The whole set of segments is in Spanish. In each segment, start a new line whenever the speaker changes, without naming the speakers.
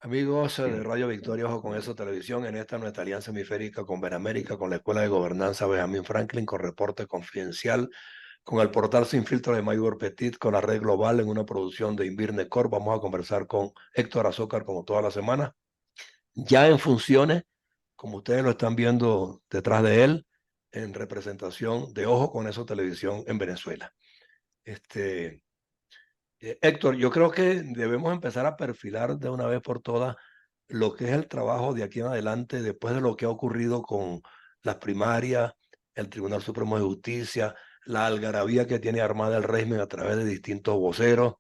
Amigos de Radio Victoria, Ojo con Eso Televisión, en esta nuestra alianza hemisférica con Beramérica, con la Escuela de Gobernanza Benjamin Franklin, con reporte confidencial, con el portal Sin Filtro de Mayor Petit, con la red global en una producción de Invirne Corp. Vamos a conversar con Héctor Azócar como toda la semana, ya en funciones, como ustedes lo están viendo detrás de él, en representación de Ojo con Eso Televisión en Venezuela. Héctor, yo creo que debemos empezar a perfilar de una vez por todas lo que es el trabajo de aquí en adelante, después de lo que ha ocurrido con las primarias, el Tribunal Supremo de Justicia, la algarabía que tiene armada el régimen a través de distintos voceros,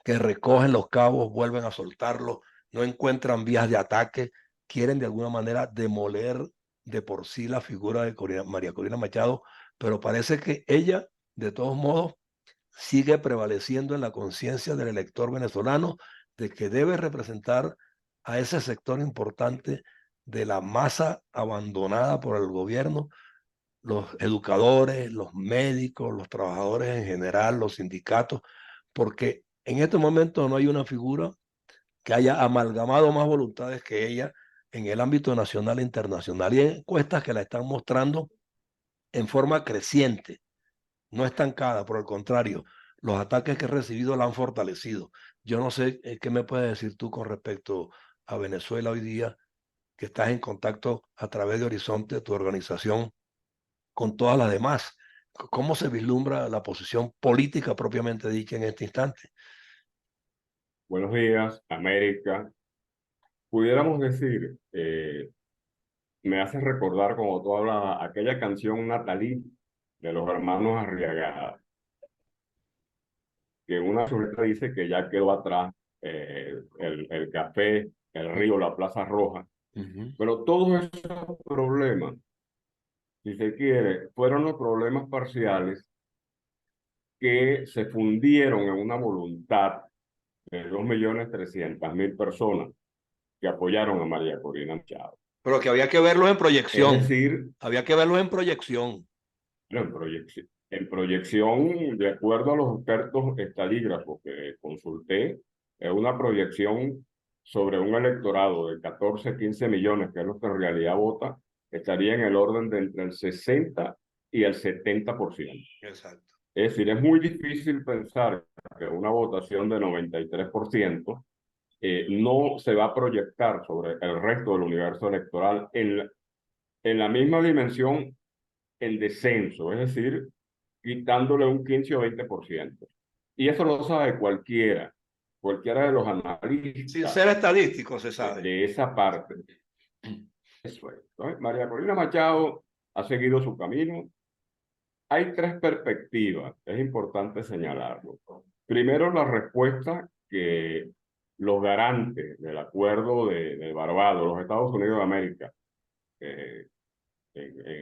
que recogen los cabos, vuelven a soltarlos, no encuentran vías de ataque, quieren de alguna manera demoler de por sí la figura de María Corina Machado, pero parece que ella, de todos modos, sigue prevaleciendo en la conciencia del elector venezolano de que debe representar a ese sector importante de la masa abandonada por el gobierno, los educadores, los médicos, los trabajadores en general, los sindicatos, porque en este momento no hay una figura que haya amalgamado más voluntades que ella en el ámbito nacional e internacional. Y hay encuestas que la están mostrando en forma creciente, no estancada, por el contrario, los ataques que he recibido la han fortalecido. Yo no sé qué me puedes decir tú con respecto a Venezuela hoy día, que estás en contacto a través de Horizonte, tu organización, con todas las demás. ¿Cómo se vislumbra la posición política propiamente dicha en este instante?
Buenos días, América. Pudiéramos decir, me hace recordar como tú hablabas, aquella canción natalí de los hermanos Arriagada, que una letra dice que ya quedó atrás el café, el río, la Plaza Roja,
Ujú.
pero todos esos problemas, si se quiere, fueron los problemas parciales que se fundieron en una voluntad de 2.300.000 personas que apoyaron a María Corina Machado.
Pero que había que verlos en
Es
proyección,
decir,
había que verlos en proyección.
en proyección, de acuerdo a los expertos estadígrafos que consulté, es una proyección sobre un electorado de 14, 15 millones, que es lo que en realidad vota, estaría en el orden de entre el 60 y el 70%.
Exacto.
Es decir, es muy difícil pensar que una votación de 93% no se va a proyectar sobre el resto del universo electoral en la misma dimensión en descenso, es decir, quitándole un 15 o 20%. Y eso lo sabe cualquiera de los
Sin
analistas
ser estadístico, se sabe.
de esa parte. Eso es. Entonces, María Corina Machado ha seguido su camino. Hay tres perspectivas, es importante señalarlo. Primero, la respuesta que los garantes del acuerdo de Barbados, los Estados Unidos de América, eh,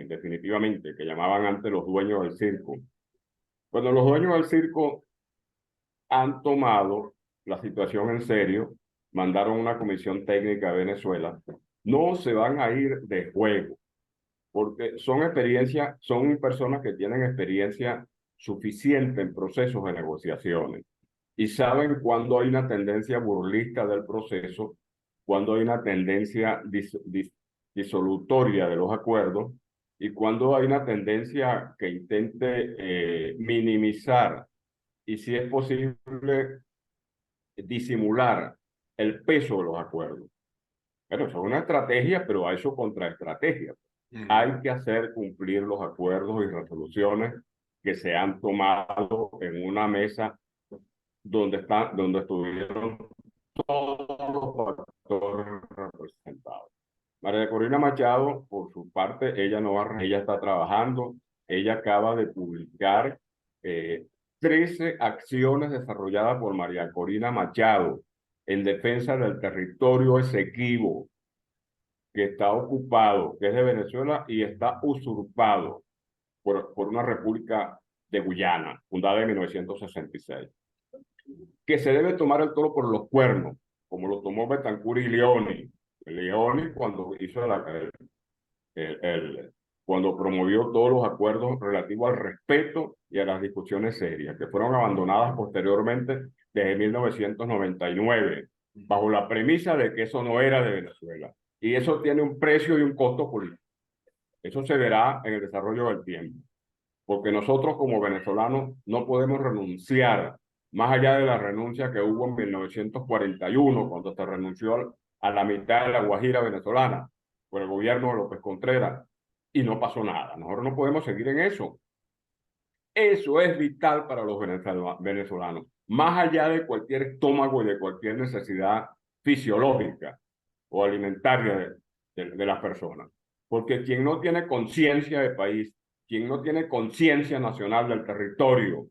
definitivamente, que llamaban antes los dueños del circo. Cuando los dueños del circo han tomado la situación en serio, mandaron una comisión técnica a Venezuela, no se van a ir de juego, porque son personas que tienen experiencia suficiente en procesos de negociaciones y saben cuando hay una tendencia burlista del proceso, cuando hay una tendencia disolutoria de los acuerdos y cuando hay una tendencia que intente minimizar y, si es posible, disimular el peso de los acuerdos. Bueno, eso es una estrategia, pero hay su contraestrategia.
Ujú.
Hay que hacer cumplir los acuerdos y resoluciones que se han tomado en una mesa donde estuvieron todos los factores representados. María Corina Machado, por su parte, ella está trabajando, ella acaba de publicar eh, 13 acciones desarrolladas por María Corina Machado en defensa del territorio Esequibo, que está ocupado, que es de Venezuela y está usurpado por una república de Guyana, fundada en 1966, que se debe tomar el toro por los cuernos, como lo tomó Betancur y Leoni. Leoni cuando hizo el, el, cuando promovió todos los acuerdos relativos al respeto y a las discusiones serias, que fueron abandonadas posteriormente desde 1999. bajo la premisa de que eso no era de Venezuela. Y eso tiene un precio y un costo político. Eso se verá en el desarrollo del tiempo, porque nosotros como venezolanos no podemos renunciar, más allá de la renuncia que hubo en 1941, cuando se renunció a la mitad de la Guajira venezolana por el gobierno de López Contreras, y no pasó nada. Nosotros no podemos seguir en eso. Eso es vital para los venezolanos, más allá de cualquier estómago y de cualquier necesidad fisiológica o alimentaria de las personas. Porque quien no tiene conciencia de país, quien no tiene conciencia nacional del territorio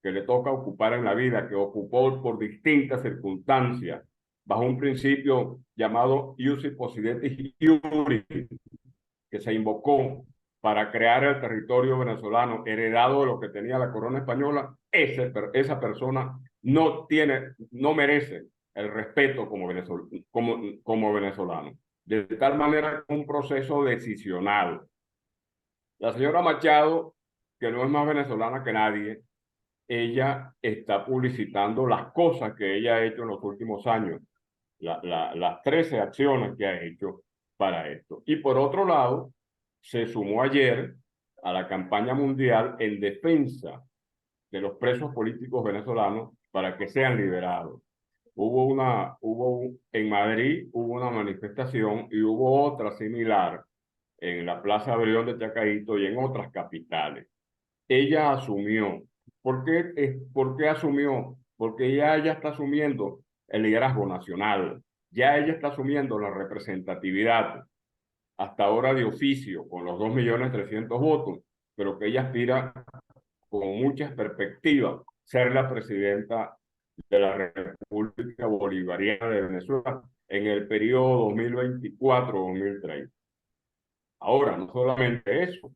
que le toca ocupar en la vida, que ocupó por distintas circunstancias, bajo un principio llamado ius possidetis iuris, que se invocó para crear el territorio venezolano heredado de lo que tenía la corona española, esa persona no merece el respeto como venezolano. De tal manera, un proceso decisional. La señora Machado, que no es más venezolana que nadie, ella está publicitando las cosas que ella ha hecho en los últimos años, las 13 acciones que ha hecho para esto. Y por otro lado, se sumó ayer a la campaña mundial en defensa de los presos políticos venezolanos para que sean liberados. En Madrid hubo una manifestación y hubo otra similar en la Plaza Brión de Chacaíto y en otras capitales. Ella asumió. ¿Por qué asumió? Porque ya está asumiendo el liderazgo nacional, ya ella está asumiendo la representatividad, hasta ahora de oficio, con los 2.300.000 votos, pero que ella aspira con muchas perspectivas ser la presidenta de la República Bolivariana de Venezuela en el periodo 2024-2030. Ahora, no solamente eso,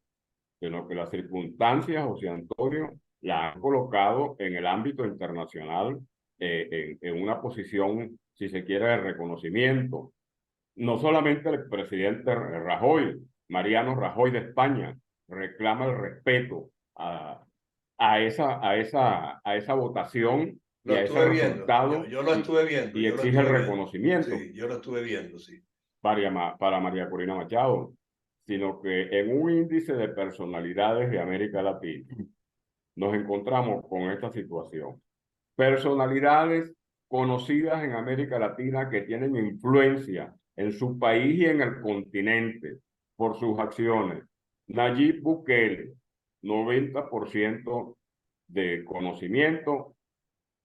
sino que las circunstancias, José Antonio, la han colocado en el ámbito internacional en una posición, si se quiere, de reconocimiento. No solamente el presidente Rajoy, Mariano Rajoy de España, reclama el respeto a esa votación y
Lo
a ese
estuve viendo,
resultado
yo lo estuve viendo,
y
yo lo
exige el
estuve viendo.
reconocimiento
Sí, yo lo estuve viendo, sí.
para María Corina Machado, sino que en un índice de personalidades de América Latina nos encontramos con esta situación. Personalidades conocidas en América Latina que tienen influencia en su país y en el continente por sus acciones. Nayib Bukele, 90% de conocimiento,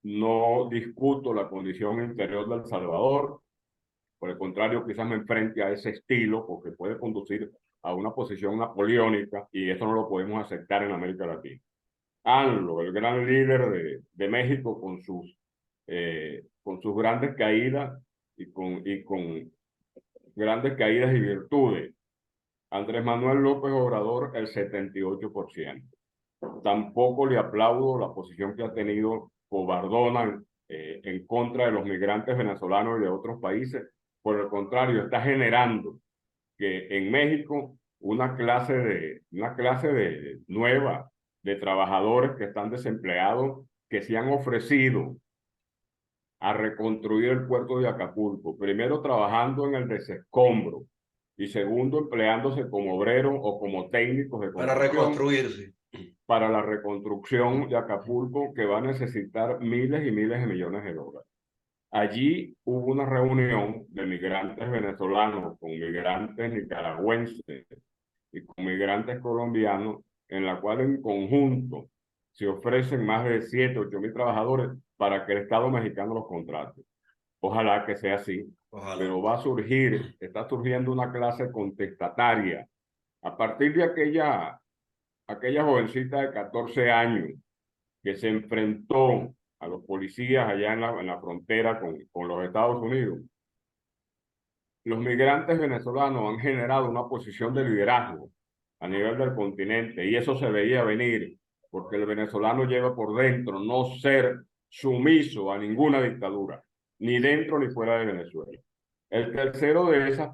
no discuto la condición interior del Salvador, por el contrario, quizás me enfrente a ese estilo porque puede conducir a una posición napoleónica y eso no lo podemos aceptar en América Latina. ANLO, el gran líder de México con sus grandes caídas y con grandes caídas y virtudes. Andrés Manuel López Obrador, el 78%. Tampoco le aplaudo la posición que ha tenido cobardona en contra de los migrantes venezolanos y de otros países. Por el contrario, está generando que en México una clase de nueva de trabajadores que están desempleados, que se han ofrecido a reconstruir el puerto de Acapulco, primero trabajando en el desescombro y segundo empleándose como obreros o como técnicos de
Para
construcción
reconstruirse.
para la reconstrucción de Acapulco, que va a necesitar miles y miles de millones de dólares. Allí hubo una reunión de migrantes venezolanos con migrantes nicaragüenses y con migrantes colombianos, en la cual en conjunto se ofrecen más de 7, 8 mil trabajadores para que el Estado mexicano los contrate. Ojalá que sea así,
Ojalá.
pero está surgiendo una clase contestataria a partir de aquella jovencita de 14 años que se enfrentó a los policías allá en la frontera con los Estados Unidos. Los migrantes venezolanos han generado una posición de liderazgo a nivel del continente y eso se veía venir porque el venezolano lleva por dentro no ser sumiso a ninguna dictadura, ni dentro ni fuera de Venezuela. El tercero de esas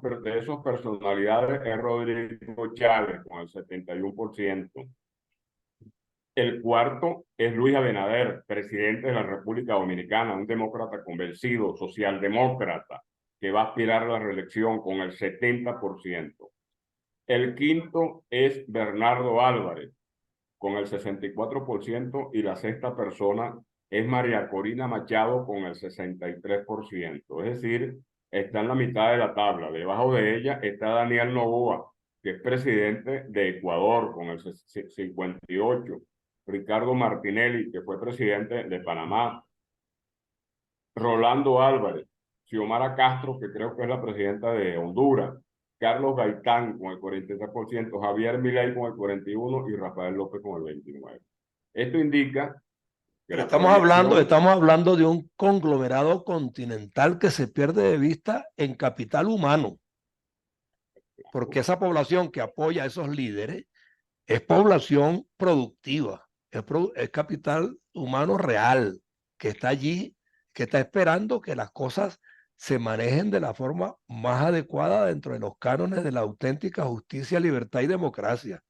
personalidades es Rodrigo Chávez con el 71%. El cuarto es Luis Abinader, presidente de la República Dominicana, un demócrata convencido, socialdemócrata, que va a aspirar a la reelección con el 70%. El quinto es Bernardo Álvarez, con el 64%, y la sexta persona es María Corina Machado con el 63%. Es decir, está en la mitad de la tabla. Debajo de ella está Daniel Noboa, que es presidente de Ecuador con el 58%. Ricardo Martinelli, que fue presidente de Panamá. Rolando Álvarez, Xiomara Castro, que creo que es la presidenta de Honduras. Carlos Gaitán con el 43%, Javier Milei con el 41% y Rafael López con el 29%. Esto indica que
Pero
la proyección...
estamos hablando de un conglomerado continental que se pierde de vista en capital humano, porque esa población que apoya a esos líderes es población productiva, es capital humano real, que está allí, que está esperando que las cosas se manejen de la forma más adecuada dentro de los cánones de la auténtica justicia, libertad y democracia.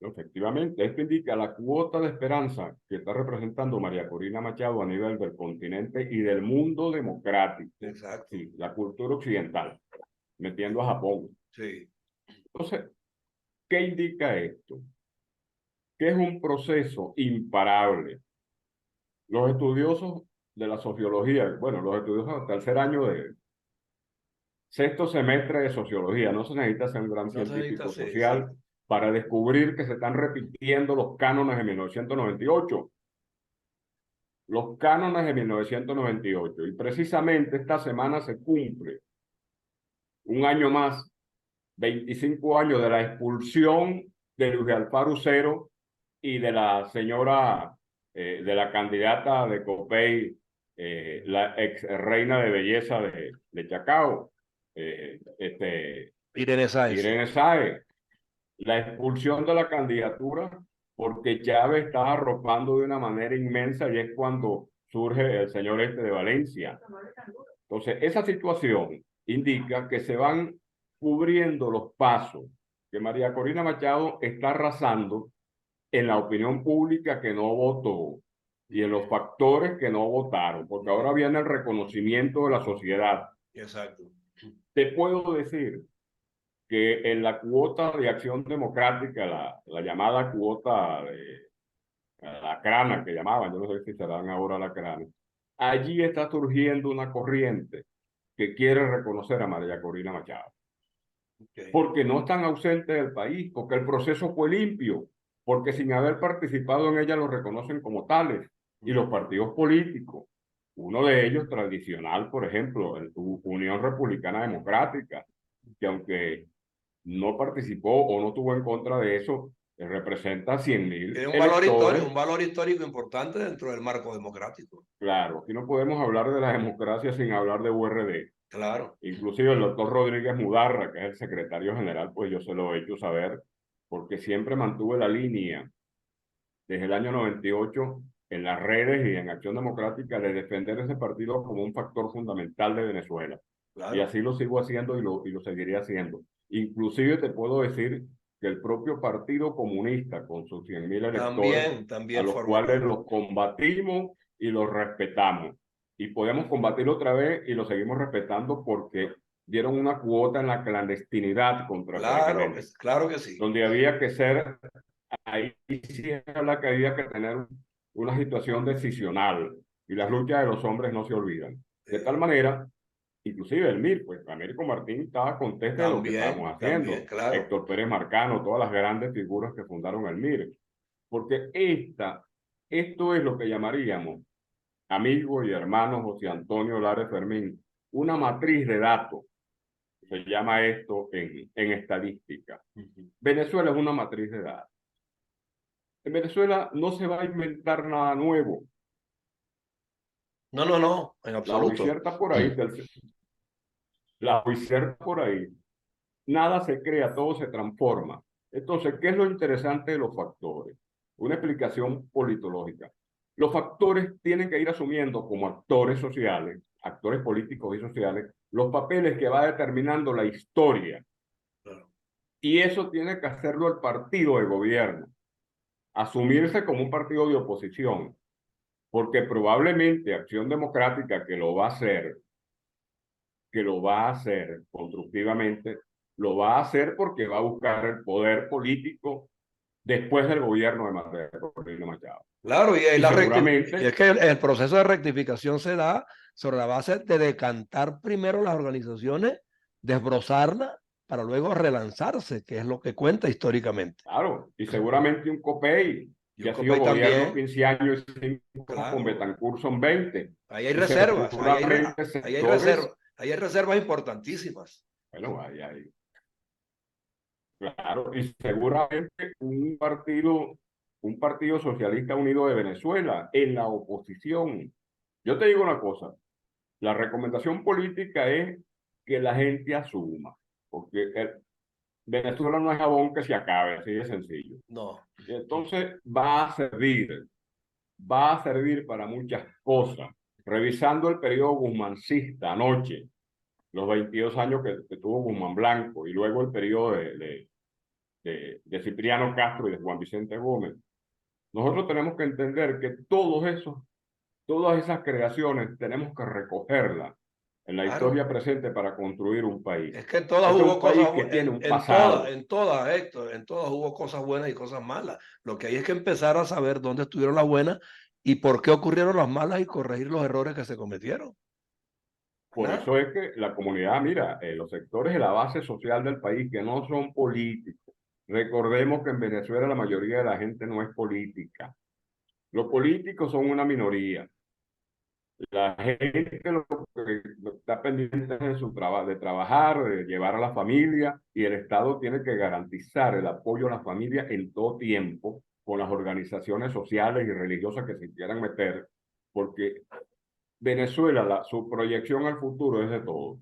Efectivamente, esto indica la cuota de esperanza que está representando María Corina Machado a nivel del continente y del mundo democrático.
Exacto.
Sí, la cultura occidental, metiendo a Japón.
Sí.
Entonces, ¿qué indica esto? Que es un proceso imparable. Los estudiosos de la sociología, bueno, los estudiosos del tercer año de sexto semestre de sociología, no se necesita ser un gran
No se necesita,
científico
sí,
social
exacto.
para descubrir que se están repitiendo los cánones de 1998. Los cánones de 1998. Y precisamente esta semana se cumple un año más, 25 años de la expulsión de Luis Alfaro Usero y de la señora, de la candidata de Copey, la ex reina de belleza de Chacao,
Irene Sáenz.
Irene Sáenz. La expulsión de la candidatura porque Chávez está arropando de una manera inmensa y es cuando surge el señor este de Valencia. Entonces, esa situación indica que se van cubriendo los pasos que María Corina Machado está arrasando en la opinión pública que no votó y en los factores que no votaron, porque ahora viene el reconocimiento de la sociedad.
Exacto.
Te puedo decir que en la cuota de acción democrática, la llamada cuota de la crana que llamaban, yo no sé si se dan ahora la crana, allí está surgiendo una corriente que quiere reconocer a María Corina Machado.
Okay.
Porque no están ausentes del país, porque el proceso fue limpio, porque sin haber participado en ella lo reconocen como tales, y los partidos políticos, uno de ellos tradicional, por ejemplo, en Unión Republicana Democrática, que aunque no participó o no estuvo en contra de eso, representa 100.000
Tiene
electores.
un valor histórico importante dentro del marco democrático.
Claro, aquí no podemos hablar de la democracia sin hablar de URD.
Claro.
Inclusive el doctor Rodríguez Mudarra, que es el secretario general, pues yo se lo he hecho saber, porque siempre mantuve la línea desde el año 98 en las redes y en Acción Democrática de defender ese partido como un factor fundamental de Venezuela.
Claro.
Y así lo sigo haciendo y lo seguiré haciendo. Inclusive te puedo decir que el propio Partido Comunista, con sus 100.000 electores, a
También
los
forma
cuales
parte.
los combatimos y los respetamos. Y podemos combatirlo otra vez y lo seguimos respetando porque dieron una cuota en la clandestinidad contra el régimen,
Claro que sí.
donde había que ser, ahí sí era la que había que tener una situación decisional y las luchas de los hombres no se olvidan. De tal manera, inclusive el MIR, pues Américo Martín estaba contento de lo que estábamos
También,
haciendo.
claro.
Héctor Pérez Marcano, todas las grandes figuras que fundaron el MIR. Porque esto es lo que llamaríamos, amigo y hermano José Antonio Lares Fermín, una matriz de datos. Se llama esto en estadística. Venezuela es una matriz de datos. En Venezuela no se va a inventar nada nuevo.
No, en
La
absoluto.
Wicierta por ahí, la Wicierta por ahí, nada se crea, todo se transforma. Entonces, ¿qué es lo interesante de los factores? Una explicación politológica. Los factores tienen que ir asumiendo como actores sociales, actores políticos y sociales, los papeles que va determinando la historia.
Claro.
Y eso tiene que hacerlo el partido de gobierno. asumirse como un partido de oposición, porque probablemente Acción Democrática, que lo va a hacer constructivamente, lo va a hacer porque va a buscar el poder político después del gobierno de María Corina Machado.
Claro,
Y
y es
seguramente,
que el proceso de rectificación se da sobre la base de decantar primero las organizaciones, desbrozarlas, para luego relanzarse, que es lo que cuenta históricamente.
claro, y seguramente un COPEI,
Y
que
un
ha sido
COPEI
gobierno
también,
15 años y 5 con
claro.
Betancur son 20.
Ahí hay
Y
reservas,
seguramente sectores,
ahí hay reservas importantísimas.
bueno, claro, y seguramente un partido socialista unido de Venezuela en la oposición. Yo te digo una cosa, la recomendación política es que la gente asuma, porque Venezuela no es jabón que se acabe, así de sencillo.
No,
Y entonces va a servir para muchas cosas. Revisando el periodo guzmancista anoche, los 22 años que tuvo Guzmán Blanco y luego el periodo de Cipriano Castro y de Juan Vicente Gómez, nosotros tenemos que entender que todas esas creaciones tenemos que recogerlas en la
claro.
historia presente para construir un país.
Es que en todas
Este es
hubo
un
cosas,
país que tiene un pasado.
en todas, Héctor, en todas hubo cosas buenas y cosas malas. Lo que hay es que empezar a saber dónde estuvieron las buenas y por qué ocurrieron las malas y corregir los errores que se cometieron.
Por
¿Verdad?
eso es que la comunidad, mira, los sectores de la base social del país que no son políticos. Recordemos que en Venezuela la mayoría de la gente no es política. Los políticos son una minoría. La gente lo que está pendiente de su trabajo, de trabajar, de llevar a la familia, y el Estado tiene que garantizar el apoyo a la familia en todo tiempo con las organizaciones sociales y religiosas que se quieran meter, porque Venezuela, su proyección al futuro es de todo.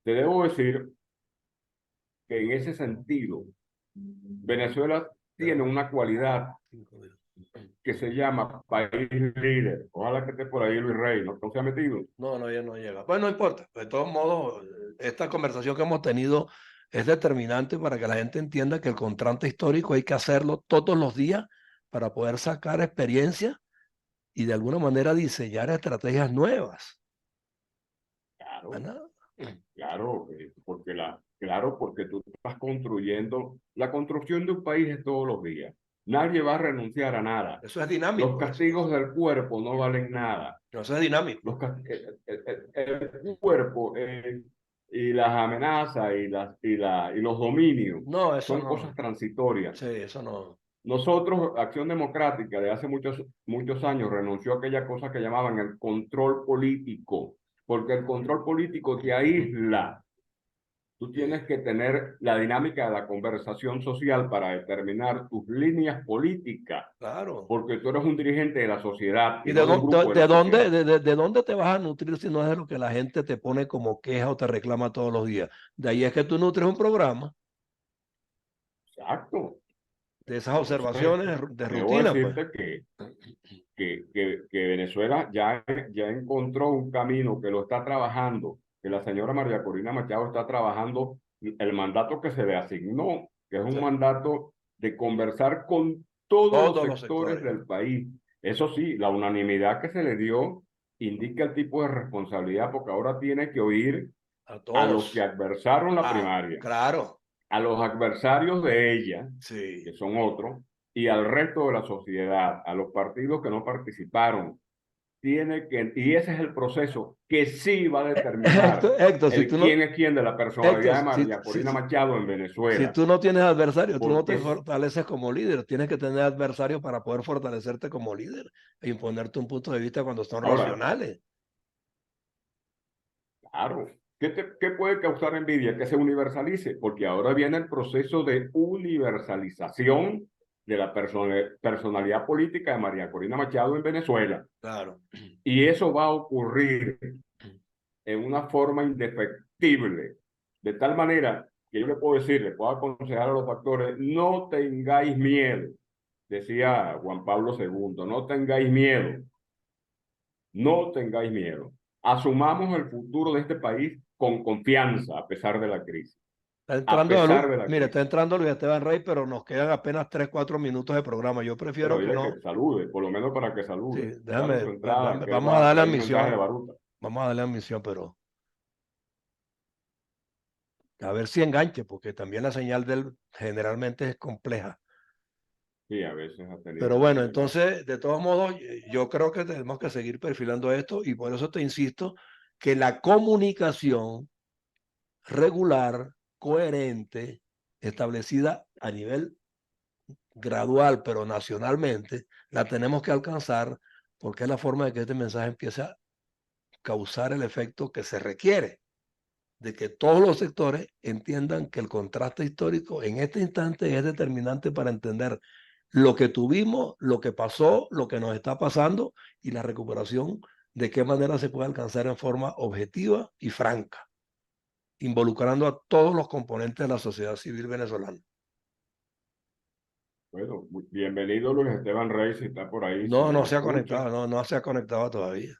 Te debo decir que en ese sentido, Venezuela tiene
Pero,
una cualidad
5 minutos.
que se llama país líder. Ojalá que esté por ahí Luis Rey, ¿no? ¿No se ha metido?
No, no, ya no llega. Bueno, no importa. De todos modos, esta conversación que hemos tenido es determinante para que la gente entienda que el contraste histórico hay que hacerlo todos los días para poder sacar experiencia y de alguna manera diseñar estrategias nuevas.
Claro,
¿Verdad?
claro, claro, porque tú estás construyendo, la construcción de un país es todos los días. Nadie va a renunciar a nada.
Eso es
Los
dinámico,
castigos del cuerpo no valen nada.
eso es dinámico.
El cuerpo y las amenazas y los dominios
No, eso
son cosas
no.
transitorias.
Sí, eso no.
Nosotros, Acción Democrática, de hace muchos años, renunció a aquella cosa que llamaban el control político, porque el control político te aísla. Tú
Sí,
tienes que tener la dinámica de la conversación social para determinar tus líneas políticas,
claro.
porque tú eres un dirigente de la sociedad
¿Y
y no de un grupo de la sociedad.
de dónde te vas a nutrir si no es de lo que la gente te pone como queja o te reclama todos los días? De ahí es que tú nutres un programa
Exacto.
de esas
Entonces,
observaciones de
debo
rutina, pues.
decirte que Venezuela ya encontró un camino que lo está trabajando, que la señora María Corina Machado está trabajando el mandato que se le asignó, que es
Sí,
un mandato de conversar con todos los
todos los
sectores
sectores,
del país. Eso sí, la unanimidad que se le dio indica el tipo de responsabilidad, porque ahora tiene que oír
a
a los que
todos.
adversaron la
Ah,
primaria,
claro,
a los adversarios de ella,
sí.
que son otros, y al resto de la sociedad, a los partidos que no participaron. Y ese es el proceso que sí va a determinar
Héctor, si
el
tú no,
quién es quién de la
Héctor,
personalidad de María Corina Machado en
si
Venezuela.
tú no tienes adversario, tú no
Porque
te fortaleces como líder. Tienes que tener adversarios para poder fortalecerte como líder e imponerte un punto de vista cuando son
ahora,
racionales.
claro, ¿qué puede causar envidia? Que se universalice, porque ahora viene el proceso de universalización de la personalidad política de María Corina Machado en Venezuela.
Claro.
Y eso va a ocurrir en una forma indefectible, de tal manera que yo le puedo decir, le puedo aconsejar a los factores, no tengáis miedo, decía Juan Pablo II, no tengáis miedo, no tengáis miedo. Asumamos el futuro de este país con confianza a pesar de la crisis.
Está
a
entrando,
pesar de la
mire, está
crisis.
entrando Luis Esteban Rey, pero nos quedan apenas 3, 4 minutos de programa. Yo
Bueno,
prefiero que
dile
no.
que salude, por lo menos para que
Sí,
salude. Dale su
déjame,
entrada, que él
vamos a
va a
darle
traer un mensaje de
admisión,
Baruta.
vamos a darle admisión, pero a ver si enganche, porque también la señal de él generalmente es compleja.
Sí, a veces ha tenido
Pero bueno,
problemas.
entonces, de todos modos, yo creo que tenemos que seguir perfilando esto y por eso te insisto que la comunicación regular, coherente, establecida a nivel gradual, pero nacionalmente, la tenemos que alcanzar porque es la forma de que este mensaje empiece a causar el efecto que se requiere, de que todos los sectores entiendan que el contraste histórico en este instante es determinante para entender lo que tuvimos, lo que pasó, lo que nos está pasando y la recuperación, de qué manera se puede alcanzar en forma objetiva y franca, involucrando a todos los componentes de la sociedad civil venezolana.
Bueno, bienvenido Luis Esteban Rey, si está por ahí, si
No, no
nos
se ha
escucha.
conectado, no se ha conectado todavía.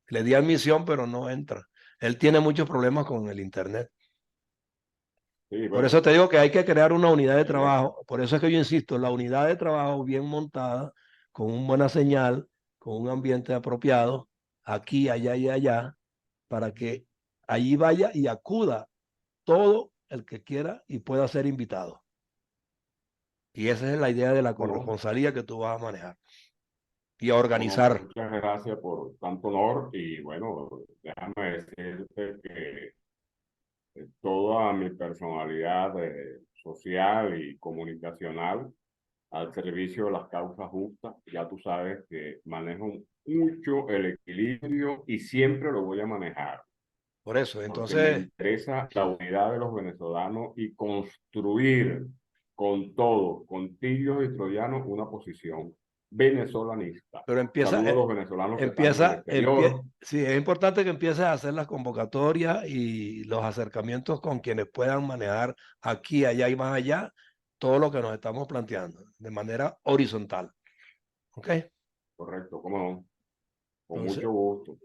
Le di admisión, pero no entra. Él tiene muchos problemas con el internet.
Sí,
Por
bueno,
eso te digo que hay que crear una unidad de
él es
trabajo. Por eso es que yo insisto, la unidad de trabajo bien montada, con una buena señal, con un ambiente apropiado, aquí, allá y allá, para que allí vaya y acuda todo el que quiera y pueda ser invitado. Y esa es la idea de la
bueno,
corresponsalía que tú vas a manejar y a
bueno,
organizar.
muchas gracias por tanto honor y bueno, déjame decirte que toda mi personalidad social y comunicacional al servicio de las causas justas. Ya tú sabes que manejo mucho el equilibrio y siempre lo voy a manejar,
Por eso,
porque me
entonces,
interesa la unidad de los venezolanos y construir con todo, con tibios y troyanos, una posición venezolanista.
pero
Saludo a los venezolanos que están en el exterior.
sí, es importante que empieces a hacer las convocatorias y los acercamientos con quienes puedan manejar aquí, allá y más allá todo lo que nos estamos planteando de manera horizontal. ¿Ok?
Correcto, cómo no, con
Entonces,
mucho gusto.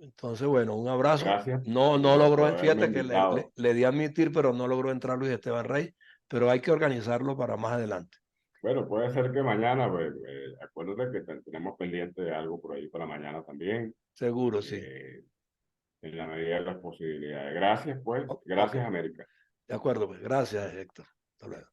bueno, un abrazo.
Gracias
No
por
logró,
haberme
fíjate que
invitado.
le di a admitir, pero no logró entrar Luis Esteban Rey, pero hay que organizarlo para más adelante.
Bueno, puede ser que mañana, pues, acuérdate que tenemos pendiente de algo por ahí para mañana también,
Seguro, sí.
eh, en la medida de las posibilidades. Gracias, pues.
Ok,
Gracias, América.
de acuerdo, pues. Gracias, Héctor. Hasta luego.